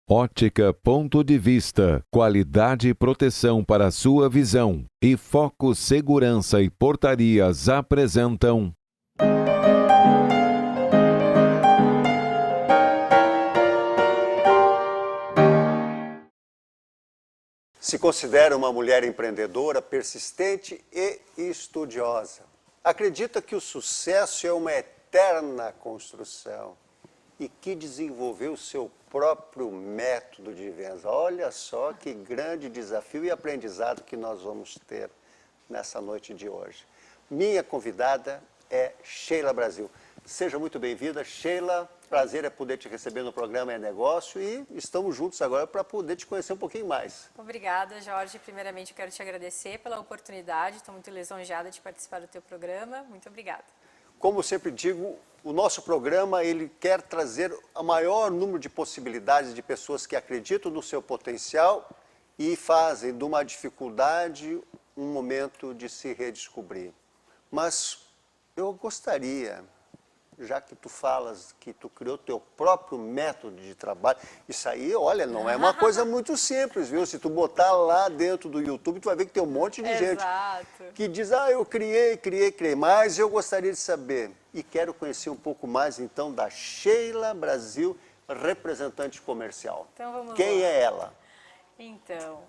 Ótica Ponto de Vista, qualidade e proteção para sua visão. E Foco Segurança e Portarias apresentam... Se considera uma mulher empreendedora, persistente e estudiosa. Acredita que o sucesso é uma eterna construção e que desenvolveu seu próprio método de vendas. Olha só que grande desafio e aprendizado que nós vamos ter nessa noite de hoje. Minha convidada é Sheila Brasil. Seja muito bem-vinda, Sheila. Prazer é poder te receber no programa É Negócio e estamos juntos agora para poder te conhecer um pouquinho mais. Obrigada, Jorge. Primeiramente, eu quero te agradecer pela oportunidade. Estou muito lisonjeada de participar do teu programa. Muito obrigada. Como eu sempre digo, o nosso programa ele quer trazer o maior número de possibilidades de pessoas que acreditam no seu potencial e fazem de uma dificuldade um momento de se redescobrir. Mas eu gostaria, já que tu falas que tu criou teu próprio método de trabalho, isso aí, olha, não é uma coisa muito simples, viu? Se tu botar lá dentro do YouTube, tu vai ver que tem um monte de gente que diz, eu criei, mas eu gostaria de saber, e quero conhecer um pouco mais, então, da Sheila Brasil, representante comercial. Então, vamos lá. Quem é ela? Então,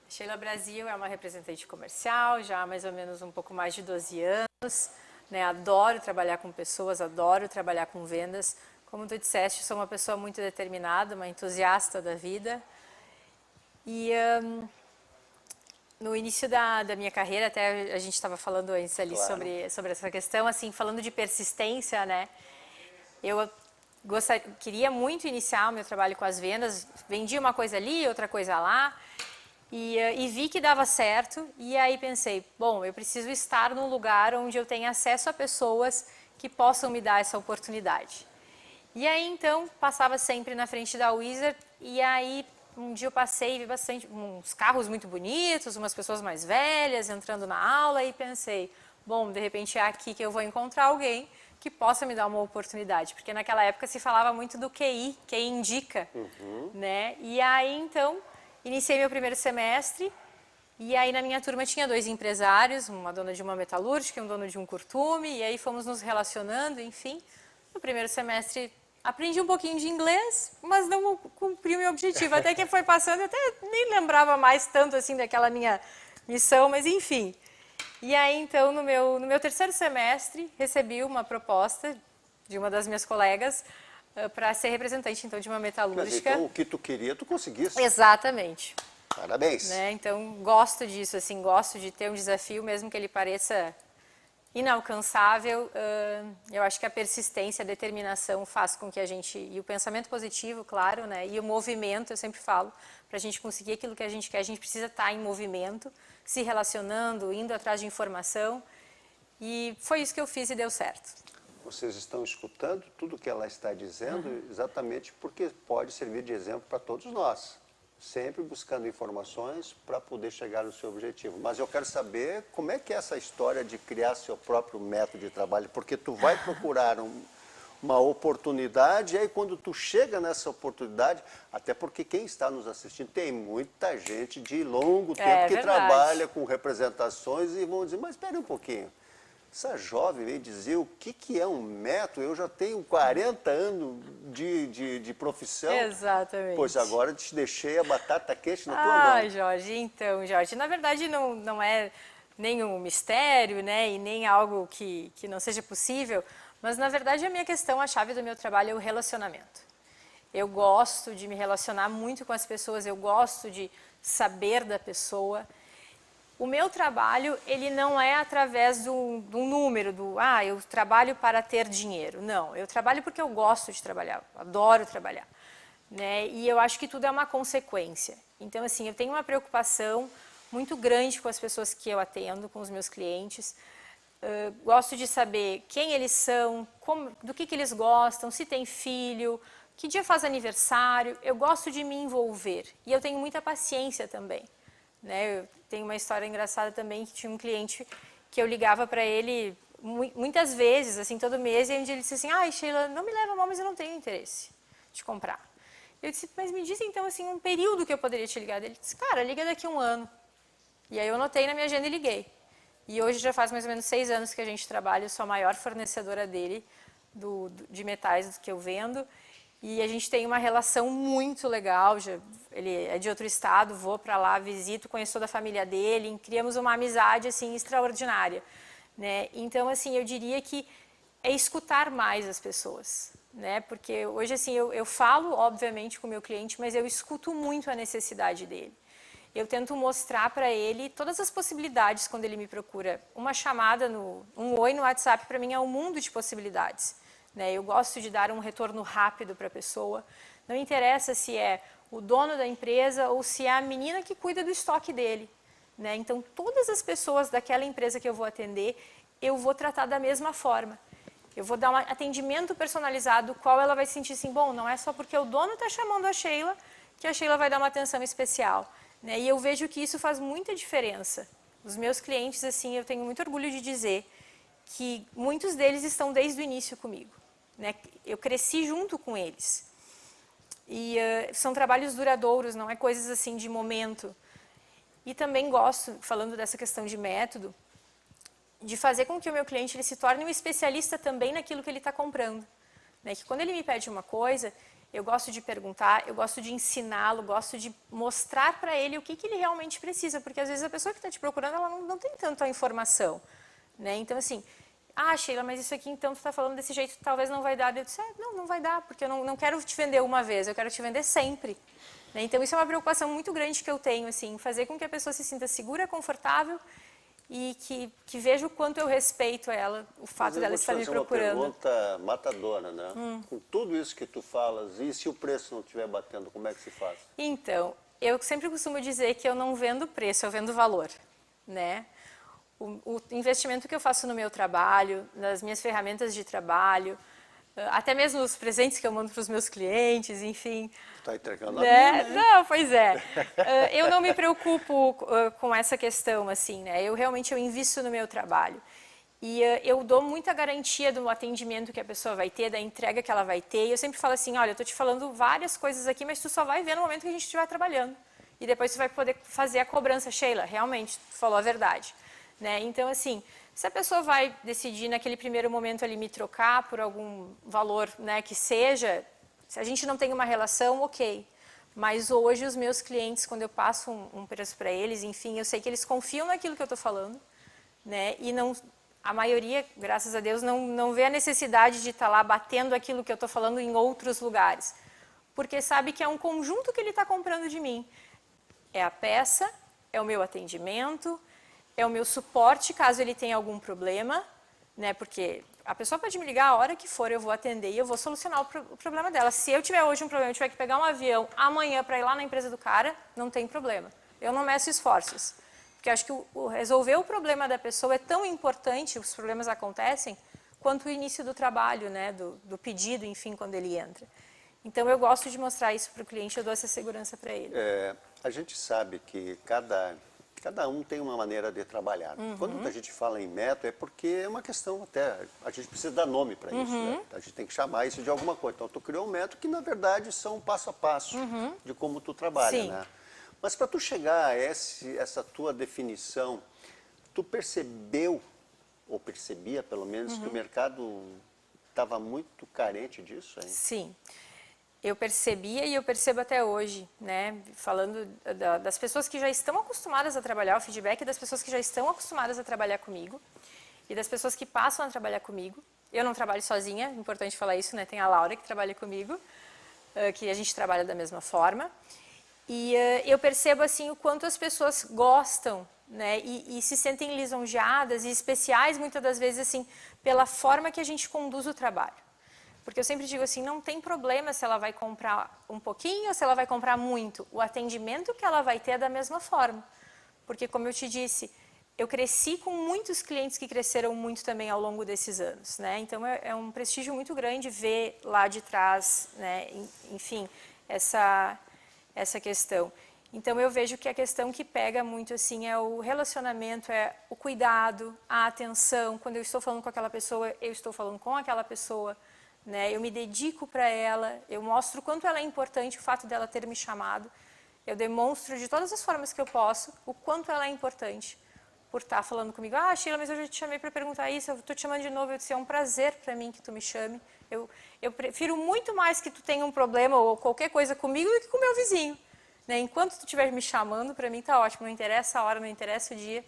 Sheila Brasil é uma representante comercial, já há mais ou menos um pouco mais de 12 anos, né? Adoro trabalhar com pessoas, adoro trabalhar com vendas. Como tu disseste, sou uma pessoa muito determinada, uma entusiasta da vida. E no início da minha carreira, até a gente estava falando antes ali sobre essa questão, assim, falando de persistência, né? Eu queria muito iniciar o meu trabalho com as vendas, vendia uma coisa ali, outra coisa lá. E vi que dava certo, e aí pensei, bom, eu preciso estar num lugar onde eu tenha acesso a pessoas que possam me dar essa oportunidade. E aí então, passava sempre na frente da Wizard, e aí um dia eu passei e vi bastante, uns carros muito bonitos, umas pessoas mais velhas entrando na aula, e pensei, bom, de repente é aqui que eu vou encontrar alguém que possa me dar uma oportunidade, porque naquela época se falava muito do QI, quem indica, né? E aí então... Iniciei meu primeiro semestre e aí na minha turma tinha 2 empresários, uma dona de uma metalúrgica e um dono de um curtume, e aí fomos nos relacionando, enfim. No primeiro semestre aprendi um pouquinho de inglês, mas não cumpri o meu objetivo. Até que foi passando, eu até nem lembrava mais tanto assim daquela minha missão, mas enfim. E aí então no meu terceiro semestre recebi uma proposta de uma das minhas colegas para ser representante, então, de uma metalúrgica. Mas então, o que tu queria, tu conseguisse. Exatamente. Parabéns. Né? Então, gosto disso, assim, gosto de ter um desafio, mesmo que ele pareça inalcançável. Eu acho que a persistência, a determinação faz com que a gente, e o pensamento positivo, claro, né? E o movimento, eu sempre falo, para a gente conseguir aquilo que a gente quer, a gente precisa estar em movimento, se relacionando, indo atrás de informação. E foi isso que eu fiz e deu certo. Vocês estão escutando tudo que ela está dizendo, exatamente porque pode servir de exemplo para todos nós. Sempre buscando informações para poder chegar no seu objetivo. Mas eu quero saber como é que é essa história de criar seu próprio método de trabalho, porque tu vai procurar uma oportunidade, e aí quando tu chega nessa oportunidade, até porque quem está nos assistindo, tem muita gente de longo tempo que trabalha com representações e vão dizer, mas espere um pouquinho. Essa jovem veio dizer o que é um método, eu já tenho 40 anos de profissão. Exatamente. Pois agora te deixei a batata quente na tua mão. Ah, Jorge, então, Jorge, na verdade não é nenhum mistério, né, e nem algo que não seja possível, mas na verdade a minha questão, a chave do meu trabalho é o relacionamento. Eu gosto de me relacionar muito com as pessoas, eu gosto de saber da pessoa. O meu trabalho, ele não é através do número, eu trabalho para ter dinheiro. Não, eu trabalho porque eu gosto de trabalhar, adoro trabalhar. Né? E eu acho que tudo é uma consequência. Então, assim, eu tenho uma preocupação muito grande com as pessoas que eu atendo, com os meus clientes. Gosto de saber quem eles são, do que eles gostam, se tem filho, que dia faz aniversário. Eu gosto de me envolver e eu tenho muita paciência também. Né? Eu tenho uma história engraçada também, que tinha um cliente que eu ligava para ele muitas vezes, assim, todo mês, e um dia ele disse assim, Sheila, não me leva mal, mas eu não tenho interesse de comprar. Eu disse, mas me diz então assim um período que eu poderia te ligar. Ele disse, cara, liga daqui a 1 ano. E aí eu anotei na minha agenda e liguei. E hoje já faz mais ou menos 6 anos que a gente trabalha, eu sou a maior fornecedora dele, de metais que eu vendo. E a gente tem uma relação muito legal, ele é de outro estado, vou para lá, visito, conheço toda a família dele, criamos uma amizade assim extraordinária, né? Então assim, eu diria que é escutar mais as pessoas, né? Porque hoje assim eu falo obviamente com o meu cliente, mas eu escuto muito a necessidade dele. Eu tento mostrar para ele todas as possibilidades quando ele me procura. Uma chamada, um oi no WhatsApp para mim é um mundo de possibilidades. Né? Eu gosto de dar um retorno rápido para a pessoa. Não interessa se é o dono da empresa ou se é a menina que cuida do estoque dele. Né? Então, todas as pessoas daquela empresa que eu vou atender, eu vou tratar da mesma forma. Eu vou dar um atendimento personalizado, qual ela vai sentir assim, bom, não é só porque o dono está chamando a Sheila, que a Sheila vai dar uma atenção especial. Né? E eu vejo que isso faz muita diferença. Os meus clientes, assim, eu tenho muito orgulho de dizer que muitos deles estão desde o início comigo. Né? Eu cresci junto com eles. E são trabalhos duradouros, não é coisas assim de momento. E também gosto, falando dessa questão de método, de fazer com que o meu cliente ele se torne um especialista também naquilo que ele está comprando. Né? Que quando ele me pede uma coisa, eu gosto de perguntar, eu gosto de ensiná-lo, gosto de mostrar para ele o que ele realmente precisa, porque às vezes a pessoa que está te procurando, ela não tem tanta informação. Né? Então, assim, Sheila, mas isso aqui então tu está falando desse jeito, talvez não vai dar. Eu disse, não vai dar, porque eu não quero te vender uma vez, eu quero te vender sempre. Né? Então, isso é uma preocupação muito grande que eu tenho, assim, fazer com que a pessoa se sinta segura, confortável e que veja o quanto eu respeito ela, o fato dela estar me procurando. Uma pergunta matadora, né? Com tudo isso que tu falas, e se o preço não estiver batendo, como é que se faz? Então, eu sempre costumo dizer que eu não vendo preço, eu vendo valor, né? O investimento que eu faço no meu trabalho, nas minhas ferramentas de trabalho, até mesmo os presentes que eu mando para os meus clientes, enfim. Está entregando né? a mim, né? Não, pois é. Eu não me preocupo com essa questão, assim, né? Eu realmente invisto no meu trabalho. E eu dou muita garantia do atendimento que a pessoa vai ter, da entrega que ela vai ter. E eu sempre falo assim, olha, eu estou te falando várias coisas aqui, mas tu só vai ver no momento que a gente estiver trabalhando. E depois tu vai poder fazer a cobrança. Sheila, realmente, tu falou a verdade. Né? Então, assim, se a pessoa vai decidir naquele primeiro momento ali me trocar por algum valor, né, que seja, se a gente não tem uma relação, ok. Mas hoje os meus clientes, quando eu passo um preço para eles, enfim, eu sei que eles confiam naquilo que eu estou falando, né? E não, a maioria, graças a Deus, não vê a necessidade de estar lá batendo aquilo que eu estou falando em outros lugares. Porque sabe que é um conjunto que ele está comprando de mim. É a peça, é o meu atendimento, é o meu suporte caso ele tenha algum problema, né? Porque a pessoa pode me ligar a hora que for, eu vou atender e eu vou solucionar o problema dela. Se eu tiver hoje um problema, eu tiver que pegar um avião amanhã para ir lá na empresa do cara, não tem problema. Eu não meço esforços. Porque eu acho que resolver o problema da pessoa é tão importante, os problemas acontecem, quanto o início do trabalho, né? Do pedido, enfim, quando ele entra. Então, eu gosto de mostrar isso para o cliente, eu dou essa segurança para ele. A gente sabe que cada um tem uma maneira de trabalhar. Quando a gente fala em método, é porque é uma questão até, a gente precisa dar nome para isso, né? A gente tem que chamar isso de alguma coisa. Então, tu criou um método que, na verdade, são passo a passo de como tu trabalha, Sim. né? Mas para tu chegar a essa tua definição, tu percebeu, ou percebia pelo menos, que o mercado estava muito carente disso, hein? Sim. Eu percebia e eu percebo até hoje, né? Falando das pessoas que já estão acostumadas a trabalhar, o feedback das pessoas que já estão acostumadas a trabalhar comigo e das pessoas que passam a trabalhar comigo. Eu não trabalho sozinha, é importante falar isso, né? Tem a Laura que trabalha comigo, que a gente trabalha da mesma forma. E eu percebo assim o quanto as pessoas gostam, né? E se sentem lisonjeadas e especiais muitas das vezes assim pela forma que a gente conduz o trabalho. Porque eu sempre digo assim, não tem problema se ela vai comprar um pouquinho ou se ela vai comprar muito. O atendimento que ela vai ter é da mesma forma. Porque, como eu te disse, eu cresci com muitos clientes que cresceram muito também ao longo desses anos. Né? Então, é um prestígio muito grande ver lá de trás, né? Enfim, essa questão. Então, eu vejo que a questão que pega muito assim é o relacionamento, é o cuidado, a atenção. Quando eu estou falando com aquela pessoa, eu estou falando com aquela pessoa. né? Eu me dedico para ela, eu mostro o quanto ela é importante, o fato dela ter me chamado. Eu demonstro de todas as formas que eu posso o quanto ela é importante por estar falando comigo. Ah, Sheila, mas eu já te chamei para perguntar isso, eu estou te chamando de novo. Eu disse, é um prazer para mim que tu me chame. Eu prefiro muito mais que tu tenha um problema ou qualquer coisa comigo do que com o meu vizinho. Né? Enquanto tu estiver me chamando, para mim está ótimo. Não interessa a hora, não interessa o dia.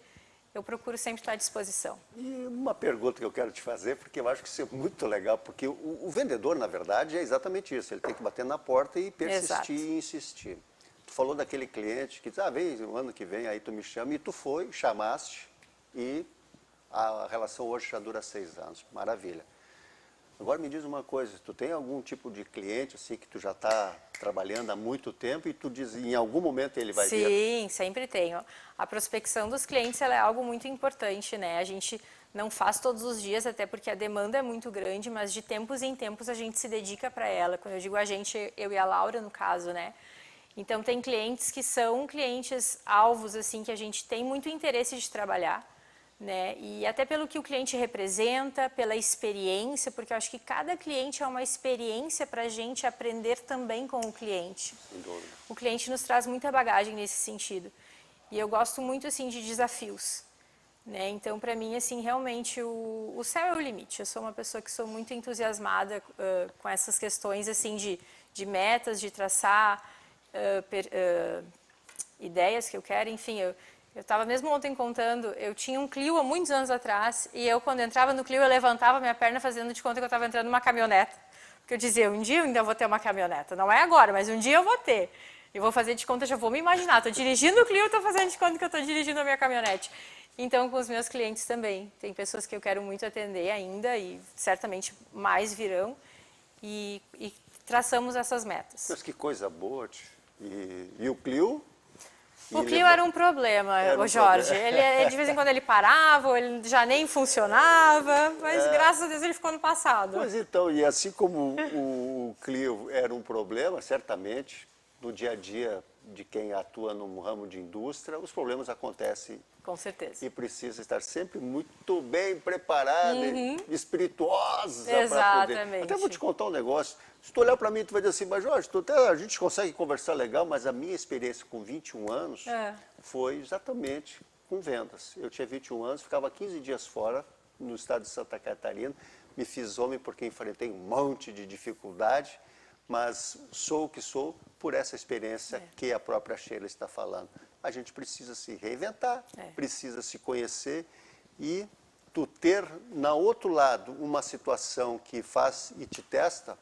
Eu procuro sempre estar à disposição. E uma pergunta que eu quero te fazer, porque eu acho que isso é muito legal, porque o vendedor, na verdade, é exatamente isso. Ele tem que bater na porta e persistir e insistir. Tu falou daquele cliente que diz, vem, o ano que vem, aí tu me chama, e tu foi, chamaste, e a relação hoje já dura 6 anos. Maravilha. Agora me diz uma coisa, tu tem algum tipo de cliente assim que tu já está trabalhando há muito tempo e tu diz, em algum momento ele vai vir? Sim, sempre tenho. A prospecção dos clientes ela é algo muito importante, né? A gente não faz todos os dias, até porque a demanda é muito grande, mas de tempos em tempos a gente se dedica para ela. Quando eu digo a gente, eu e a Laura, no caso, né? Então, tem clientes que são clientes alvos, assim, que a gente tem muito interesse de trabalhar, né? E até pelo que o cliente representa, pela experiência, porque eu acho que cada cliente é uma experiência para a gente aprender também com o cliente. Sem dúvida. O cliente nos traz muita bagagem nesse sentido. E eu gosto muito, assim, de desafios, né? Então, para mim, assim, realmente o céu é o limite. Eu sou uma pessoa que sou muito entusiasmada com essas questões, assim, de metas, de traçar ideias que eu quero, enfim, eu estava mesmo ontem contando, eu tinha um Clio há muitos anos atrás, e eu quando entrava no Clio, eu levantava minha perna fazendo de conta que eu estava entrando numa caminhoneta, porque eu dizia, um dia eu ainda vou ter uma caminhoneta, não é agora, mas um dia eu vou ter, eu vou fazer de conta, já vou me imaginar, estou dirigindo o Clio, estou fazendo de conta que eu estou dirigindo a minha caminhonete. Então, com os meus clientes também, tem pessoas que eu quero muito atender ainda, e certamente mais virão, e traçamos essas metas. Mas que coisa boa, e o Clio? O Clio era um problema, o Jorge. Ele, de vez em quando ele parava, ou ele já nem funcionava, mas graças a Deus ele ficou no passado. Pois então, e assim como o Clio era um problema, certamente, no dia a dia de quem atua no ramo de indústria, os problemas acontecem. Com certeza. E precisa estar sempre muito bem preparada, espirituosa para poder. Exatamente. Até vou te contar um negócio. Se tu olhar para mim, tu vai dizer assim, mas Jorge, a gente consegue conversar legal, mas a minha experiência com 21 anos foi exatamente com vendas. Eu tinha 21 anos, ficava 15 dias fora, no estado de Santa Catarina, me fiz homem porque enfrentei um monte de dificuldade, mas sou o que sou por essa experiência que a própria Sheila está falando. A gente precisa se reinventar, precisa se conhecer e tu ter, na outro lado, uma situação que faz e te testa,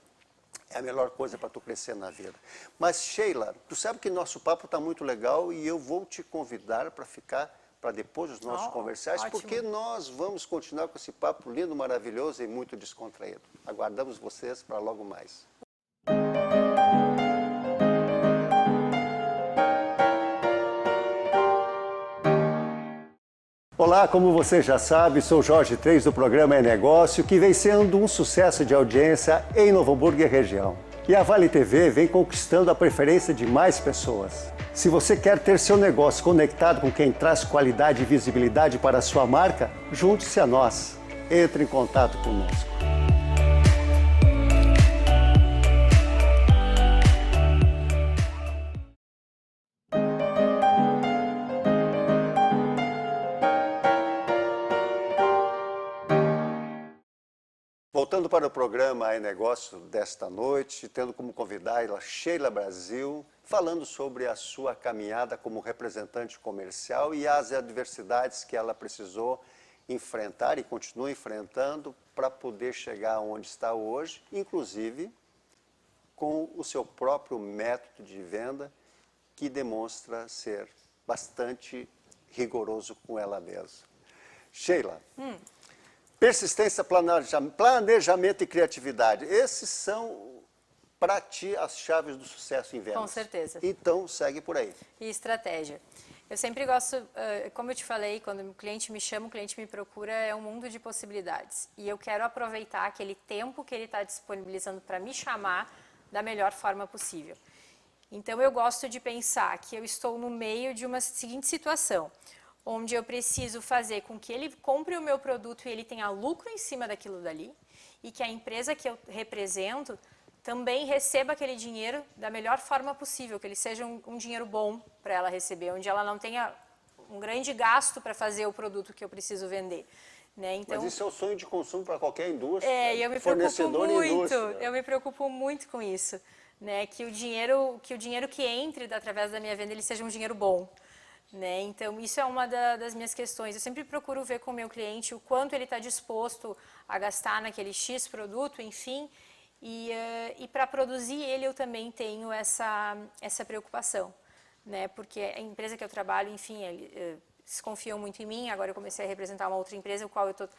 é a melhor coisa para tu crescer na vida. Mas, Sheila, tu sabe que nosso papo está muito legal e eu vou te convidar para ficar para depois dos nossos comerciais, ótimo. porque nós vamos continuar com esse papo lindo, maravilhoso e muito descontraído. Aguardamos vocês para logo mais. Olá, como você já sabe, sou Jorge 3 do programa É Negócio, que vem sendo um sucesso de audiência em Novo Hamburgo e região. E a Vale TV vem conquistando a preferência de mais pessoas. Se você quer ter seu negócio conectado com quem traz qualidade e visibilidade para a sua marca, junte-se a nós. Entre em contato conosco. Voltando para o programa É Negócio desta noite, tendo como convidada a Sheila Brasil, falando sobre a sua caminhada como representante comercial e as adversidades que ela precisou enfrentar e continua enfrentando para poder chegar onde está hoje, inclusive com o seu próprio método de venda, que demonstra ser bastante rigoroso com ela mesma. Sheila, persistência, planejamento e criatividade. Esses são, para ti, as chaves do sucesso em vendas. Com certeza. Então, segue por aí. E estratégia. Eu sempre gosto, como eu te falei, quando o cliente me chama, o cliente me procura, é um mundo de possibilidades. E eu quero aproveitar aquele tempo que ele está disponibilizando para me chamar da melhor forma possível. Então, eu gosto de pensar que eu estou no meio de uma seguinte situação, onde eu preciso fazer com que ele compre o meu produto e ele tenha lucro em cima daquilo dali, e que a empresa que eu represento também receba aquele dinheiro da melhor forma possível, que ele seja um dinheiro bom para ela receber, onde ela não tenha um grande gasto para fazer o produto que eu preciso vender. Né? Então, mas isso é o sonho de consumo para qualquer indústria, e eu me preocupo muito, eu me preocupo muito com isso, né? Que o dinheiro que entre através da minha venda ele seja um dinheiro bom, né? Então isso é uma das minhas questões. Eu sempre procuro ver com o meu cliente o quanto ele está disposto a gastar naquele X produto, enfim, e para produzir ele eu também tenho essa preocupação, né? Porque a empresa que eu trabalho, enfim, eles confiam muito em mim. Agora eu comecei a representar uma outra empresa, o qual eu estou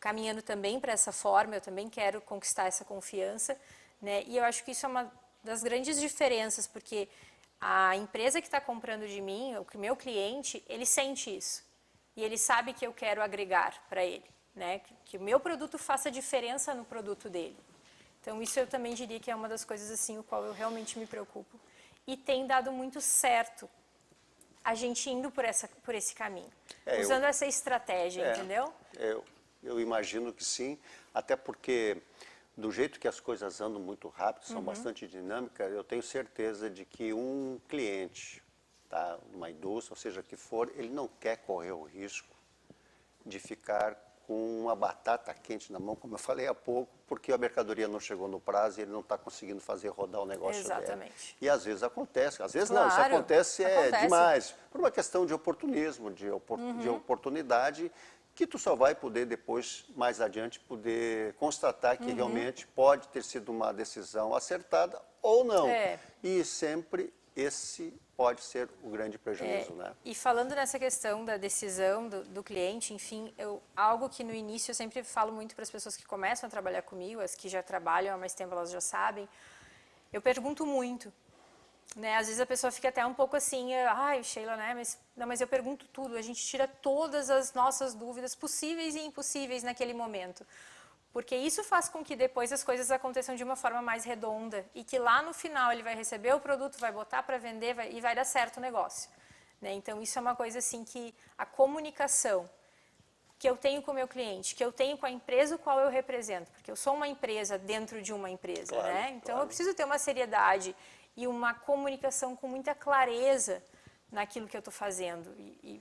caminhando também para essa forma, eu também quero conquistar essa confiança, né? E eu acho que isso é uma das grandes diferenças, porque a empresa que está comprando de mim, o meu cliente, ele sente isso. E ele sabe que eu quero agregar para ele, né? Que o meu produto faça diferença no produto dele. Então isso eu também diria que é uma das coisas assim, o qual eu realmente me preocupo. E tem dado muito certo a gente indo por esse caminho, usando essa estratégia, entendeu? Eu imagino que sim, até porque do jeito que as coisas andam muito rápido, são bastante dinâmicas, eu tenho certeza de que um cliente, tá, uma indústria, ou seja, que for, ele não quer correr o risco de ficar com uma batata quente na mão, como eu falei há pouco, porque a mercadoria não chegou no prazo e ele não está conseguindo fazer rodar o negócio dele. Exatamente. E às vezes acontece, às vezes claro, não, isso acontece demais, por uma questão de oportunismo, de oportunidade, que tu só vai poder depois, mais adiante, poder constatar que realmente pode ter sido uma decisão acertada ou não. E sempre esse pode ser o grande prejuízo, né? E falando nessa questão da decisão do cliente, enfim, algo que no início eu sempre falo muito para as pessoas que começam a trabalhar comigo, as que já trabalham há mais tempo elas já sabem, eu pergunto muito, né? Às vezes a pessoa fica até um pouco assim, ai, Sheila, né? Mas eu pergunto tudo, a gente tira todas as nossas dúvidas possíveis e impossíveis naquele momento. Porque isso faz com que depois as coisas aconteçam de uma forma mais redonda e que lá no final ele vai receber o produto, vai botar para vender e vai dar certo o negócio. Né? Então isso é uma coisa assim que a comunicação que eu tenho com o meu cliente, que eu tenho com a empresa o qual eu represento, porque eu sou uma empresa dentro de uma empresa, claro, né? Então claro. eu preciso ter uma seriedade e uma comunicação com muita clareza naquilo que eu estou fazendo e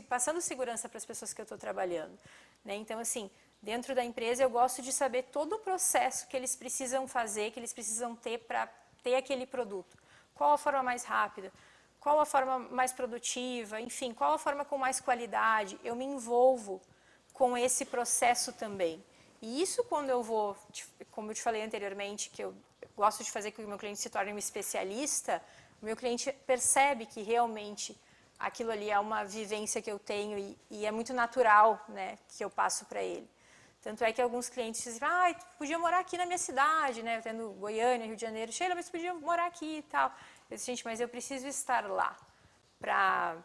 passando segurança para as pessoas que eu estou trabalhando. Né? Então assim, dentro da empresa, eu gosto de saber todo o processo que eles precisam fazer, que eles precisam ter para ter aquele produto. Qual a forma mais rápida? Qual a forma mais produtiva? Enfim, qual a forma com mais qualidade? Eu me envolvo com esse processo também. E isso quando eu vou, como eu te falei anteriormente, que eu gosto de fazer com que o meu cliente se torne um especialista, o meu cliente percebe que realmente aquilo ali é uma vivência que eu tenho e é muito natural, né, que eu passo para ele. Tanto é que alguns clientes dizem, tu podia morar aqui na minha cidade, né? Tendo Goiânia, Rio de Janeiro, Sheila, mas podia morar aqui e tal. Eu disse, gente, mas eu preciso estar lá para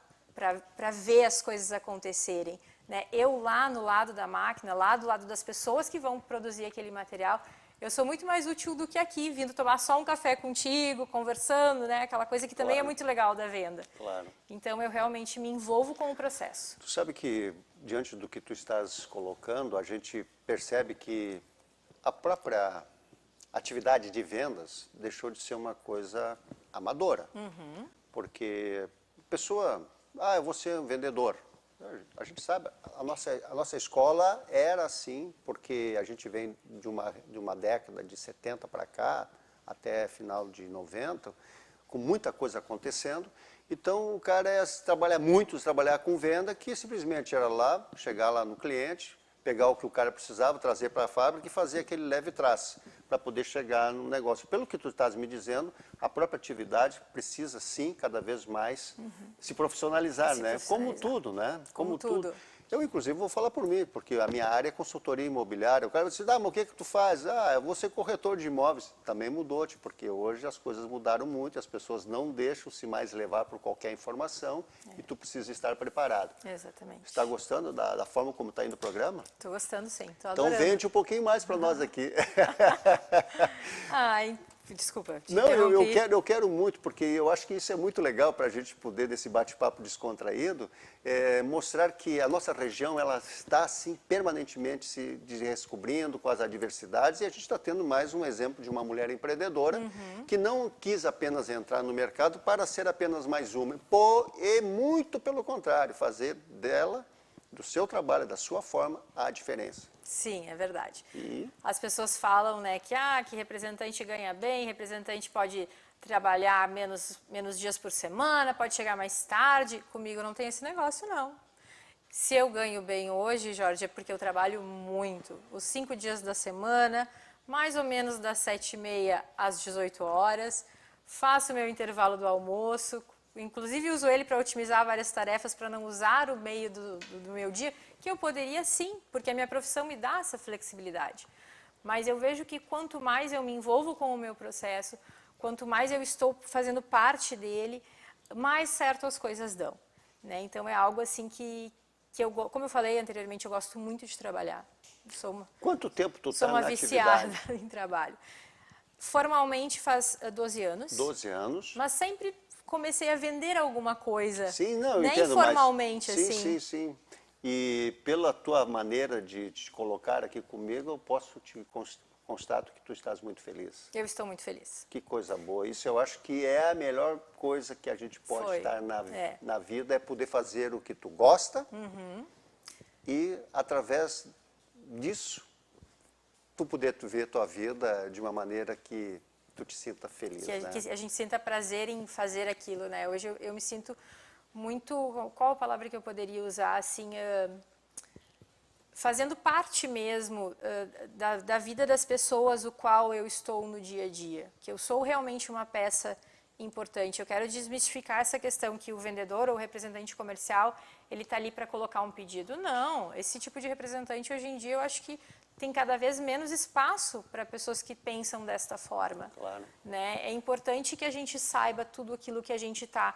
ver as coisas acontecerem. Né? Eu lá no lado da máquina, lá do lado das pessoas que vão produzir aquele material, eu sou muito mais útil do que aqui, vindo tomar só um café contigo, conversando, né? Aquela coisa que também é muito legal da venda. Claro. Então, eu realmente me envolvo com o processo. Tu sabe que, diante do que tu estás colocando, a gente percebe que a própria atividade de vendas deixou de ser uma coisa amadora. Porque a pessoa, eu vou ser um vendedor. A gente sabe, a nossa escola era assim, porque a gente vem de uma década de 70 para cá, até final de 90, com muita coisa acontecendo. Então, o cara trabalhar com venda, que simplesmente era lá, chegar lá no cliente, pegar o que o cara precisava, trazer para a fábrica e fazer aquele leve trás, para poder chegar no negócio. Pelo que tu estás me dizendo, a própria atividade precisa, sim, cada vez mais se profissionalizar, né? Como tudo, né? Como tudo. Eu, inclusive, vou falar por mim, porque a minha área é consultoria imobiliária. O cara vai dizer, mas o que tu faz? Eu vou ser corretor de imóveis. Também mudou, porque hoje as coisas mudaram muito, as pessoas não deixam se mais levar por qualquer informação e tu precisa estar preparado. Exatamente. Está gostando da forma como está indo o programa? Estou gostando, sim. Estou adorando. Então vende um pouquinho mais para nós aqui. Desculpa, te Não, interrompi. eu quero muito, porque eu acho que isso é muito legal para a gente poder, nesse bate-papo descontraído, mostrar que a nossa região ela está, assim, permanentemente se descobrindo com as adversidades, e a gente está tendo mais um exemplo de uma mulher empreendedora que não quis apenas entrar no mercado para ser apenas mais uma, e muito pelo contrário, fazer dela, do seu trabalho, da sua forma, a diferença. Sim, é verdade. E? As pessoas falam, né, que representante ganha bem, representante pode trabalhar menos dias por semana, pode chegar mais tarde. Comigo não tem esse negócio, não. Se eu ganho bem hoje, Jorge, é porque eu trabalho muito. Os 5 dias da semana, mais ou menos das 7h30 às 18 horas. Faço meu intervalo do almoço, inclusive uso ele para otimizar várias tarefas, para não usar o meio do meu dia, que eu poderia sim, porque a minha profissão me dá essa flexibilidade. Mas eu vejo que quanto mais eu me envolvo com o meu processo, quanto mais eu estou fazendo parte dele, mais certo as coisas dão. Né? Então é algo assim que como eu falei anteriormente, eu gosto muito de trabalhar. Quanto tempo tu sou está uma na viciada atividade? em trabalho. Formalmente faz 12 anos. 12 anos. Mas sempre comecei a vender alguma coisa. Sim, não, eu nem entendo, informalmente, mas... assim. Sim. E pela tua maneira de te colocar aqui comigo, eu posso te constato que tu estás muito feliz. Eu estou muito feliz. Que coisa boa. Isso eu acho que é a melhor coisa que a gente pode estar na vida, é poder fazer o que tu gosta e, através disso, tu poder ver tua vida de uma maneira que tu te sinta feliz. Que né? a gente sinta prazer em fazer aquilo, né? Hoje eu me sinto muito... Qual a palavra que eu poderia usar, assim... fazendo parte mesmo da vida das pessoas, o qual eu estou no dia a dia. Que eu sou realmente uma peça importante. Eu quero desmistificar essa questão que o vendedor ou o representante comercial, ele está ali para colocar um pedido. Não, esse tipo de representante hoje em dia eu acho que tem cada vez menos espaço para pessoas que pensam desta forma. Claro. Né? É importante que a gente saiba tudo aquilo que a gente está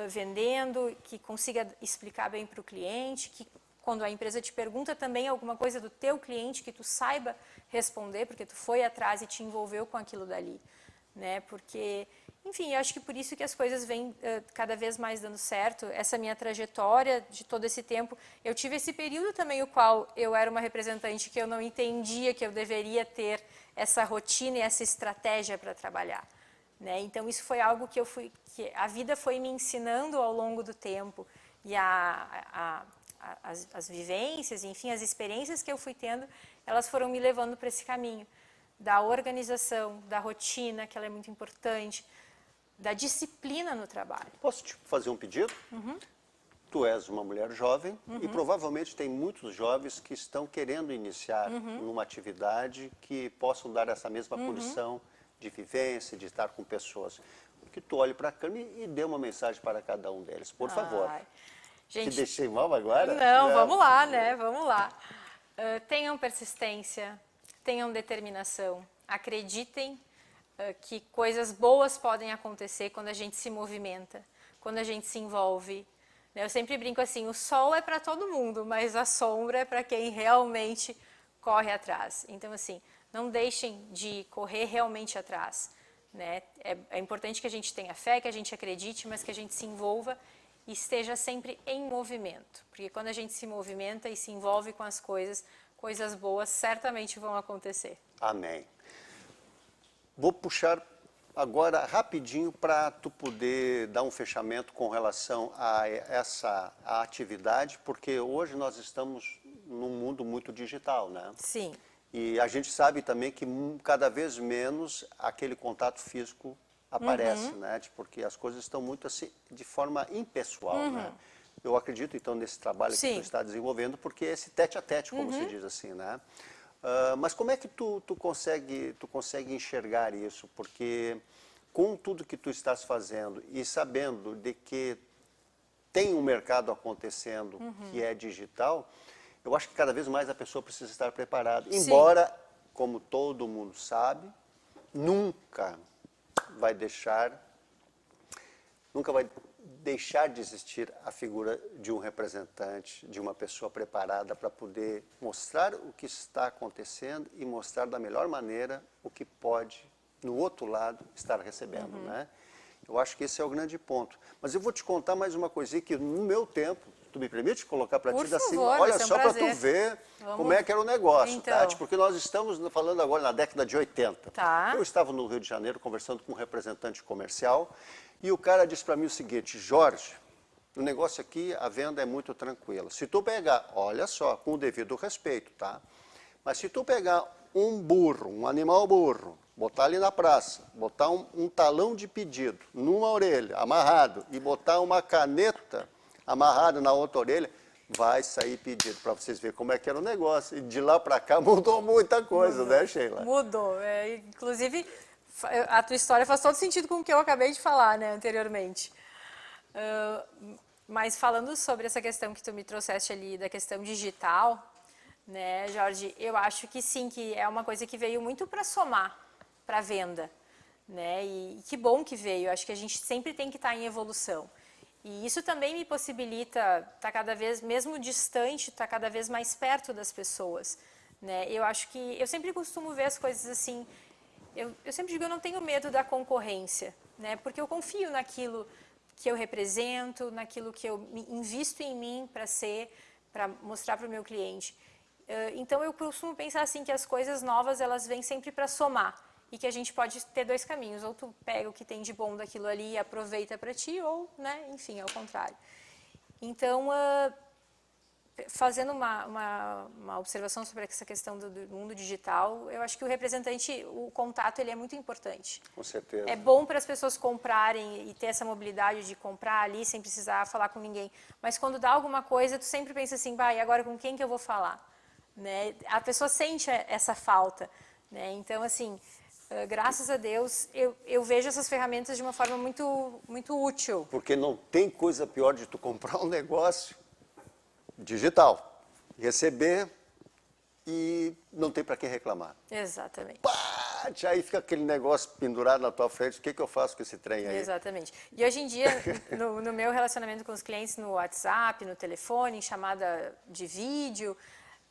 vendendo, que consiga explicar bem para o cliente, que quando a empresa te pergunta também alguma coisa do teu cliente, que tu saiba responder, porque tu foi atrás e te envolveu com aquilo dali. Né? Porque, enfim, eu acho que por isso que as coisas vêm cada vez mais dando certo. Essa minha trajetória de todo esse tempo, eu tive esse período também o qual eu era uma representante que eu não entendia que eu deveria ter essa rotina e essa estratégia para trabalhar. Né? Então isso foi algo que que a vida foi me ensinando ao longo do tempo e as vivências, enfim, as experiências que eu fui tendo, elas foram me levando para esse caminho da organização, da rotina, que ela é muito importante, da disciplina no trabalho. Posso te fazer um pedido? Tu és uma mulher jovem e provavelmente tem muitos jovens que estão querendo iniciar numa atividade que possam dar essa mesma condição de vivência, de estar com pessoas. Que tu olhe para a câmera e dê uma mensagem para cada um deles, por favor. Gente, te deixei mal agora? Não, vamos lá, né? Vamos lá. Tenham persistência, tenham determinação, acreditem que coisas boas podem acontecer quando a gente se movimenta, quando a gente se envolve. Eu sempre brinco assim, o sol é para todo mundo, mas a sombra é para quem realmente corre atrás. Então, assim, não deixem de correr realmente atrás. Né? É importante que a gente tenha fé, que a gente acredite, mas que a gente se envolva e esteja sempre em movimento. Porque quando a gente se movimenta e se envolve com as coisas, coisas boas certamente vão acontecer. Amém. Vou puxar agora rapidinho para tu poder dar um fechamento com relação a essa atividade, porque hoje nós estamos num mundo muito digital, né? Sim. E a gente sabe também que cada vez menos aquele contato físico aparece, né? Porque as coisas estão muito assim, de forma impessoal, né? Eu acredito, então, nesse trabalho que tu está desenvolvendo, porque é esse tete-a-tete, como se diz assim, né? Mas como é que tu consegue enxergar isso? Porque com tudo que tu estás fazendo e sabendo de que tem um mercado acontecendo que é digital, eu acho que cada vez mais a pessoa precisa estar preparada. Embora, como todo mundo sabe, nunca vai deixar de existir a figura de um representante, de uma pessoa preparada para poder mostrar o que está acontecendo e mostrar da melhor maneira o que pode no outro lado, estar recebendo, né? Eu acho que esse é o grande ponto. Mas eu vou te contar mais uma coisinha que no meu tempo, tu me permite colocar para ti assim, olha só para tu ver como é que era o negócio, então. Tati, porque nós estamos falando agora na década de 80. Tá. Eu estava no Rio de Janeiro conversando com um representante comercial e o cara disse para mim o seguinte: Jorge, o negócio aqui, a venda é muito tranquila. Se tu pegar, olha só, com o devido respeito, tá? Mas se tu pegar um burro, um animal burro, botar ali na praça, botar um talão de pedido numa orelha, amarrado, e botar uma caneta amarrada na outra orelha, vai sair pedido, para vocês verem como é que era o negócio. E de lá para cá mudou muita coisa, né, Sheila? Mudou. Inclusive, a tua história faz todo sentido com o que eu acabei de falar, né, anteriormente. Mas falando sobre essa questão que tu me trouxeste ali, da questão digital, né, Jorge, eu acho que sim, que é uma coisa que veio muito para somar para a venda, né, e que bom que veio. Eu acho que a gente sempre tem que estar em evolução. E isso também me possibilita estar cada vez, mesmo distante, estar cada vez mais perto das pessoas, né. Eu acho que, eu sempre costumo ver as coisas assim, eu sempre digo, eu não tenho medo da concorrência, né, porque eu confio naquilo que eu represento, naquilo que eu invisto em mim para mostrar para o meu cliente. Então eu costumo pensar assim que as coisas novas elas vêm sempre para somar e que a gente pode ter dois caminhos, ou tu pega o que tem de bom daquilo ali e aproveita para ti, ou, né, enfim, ao contrário. Então, fazendo uma observação sobre essa questão do mundo digital, eu acho que o representante, o contato, ele é muito importante. Com certeza. É bom para as pessoas comprarem e ter essa mobilidade de comprar ali sem precisar falar com ninguém. Mas quando dá alguma coisa, tu sempre pensa assim, e agora com quem que eu vou falar? Né? A pessoa sente essa falta. Né? Então, assim, graças a Deus, eu vejo essas ferramentas de uma forma muito, muito útil. Porque não tem coisa pior de tu comprar um negócio digital, receber e não tem para quem reclamar. Exatamente. Pá, aí fica aquele negócio pendurado na tua frente, o que eu faço com esse trem aí? Exatamente. E hoje em dia, no meu relacionamento com os clientes, no WhatsApp, no telefone, em chamada de vídeo,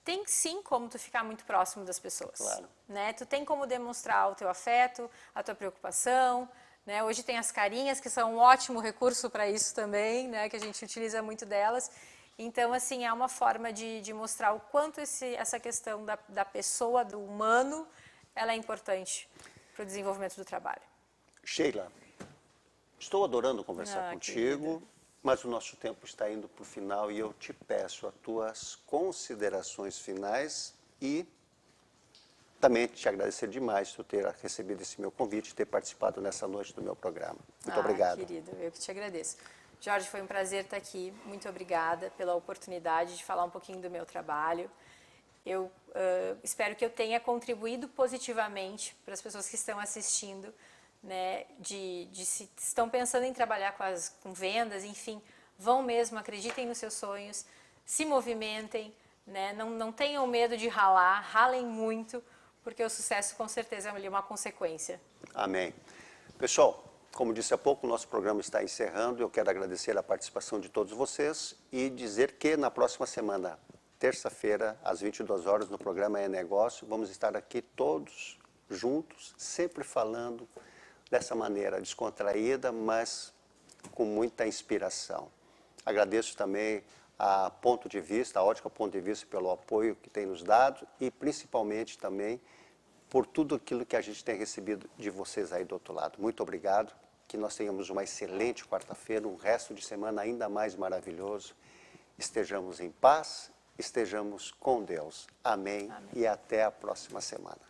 tem sim como tu ficar muito próximo das pessoas. Claro. Né? Tu tem como demonstrar o teu afeto, a tua preocupação. Né? Hoje tem as carinhas, que são um ótimo recurso para isso também, né? Que a gente utiliza muito delas. Então, assim, é uma forma de mostrar o quanto essa questão da pessoa, do humano, ela é importante para o desenvolvimento do trabalho. Sheila, estou adorando conversar contigo, querida. mas o nosso tempo está indo para o final e eu te peço as tuas considerações finais e também te agradecer demais por ter recebido esse meu convite e ter participado nessa noite do meu programa. Muito obrigado. Querido, eu que te agradeço. Jorge, foi um prazer estar aqui. Muito obrigada pela oportunidade de falar um pouquinho do meu trabalho. Eu espero que eu tenha contribuído positivamente para as pessoas que estão assistindo, né, se estão pensando em trabalhar com vendas, enfim, vão mesmo, acreditem nos seus sonhos, se movimentem, né, não tenham medo de ralar, ralem muito, porque o sucesso com certeza é uma consequência. Amém. Pessoal, como disse há pouco, o nosso programa está encerrando. Eu quero agradecer a participação de todos vocês e dizer que na próxima semana, terça-feira, às 22 horas, no programa É Negócio, vamos estar aqui todos juntos, sempre falando dessa maneira descontraída, mas com muita inspiração. Agradeço também a Ponto de Vista, a Ótica Ponto de Vista, pelo apoio que tem nos dado e principalmente também por tudo aquilo que a gente tem recebido de vocês aí do outro lado. Muito obrigado, que nós tenhamos uma excelente quarta-feira, um resto de semana ainda mais maravilhoso. Estejamos em paz, estejamos com Deus. Amém. E até a próxima semana.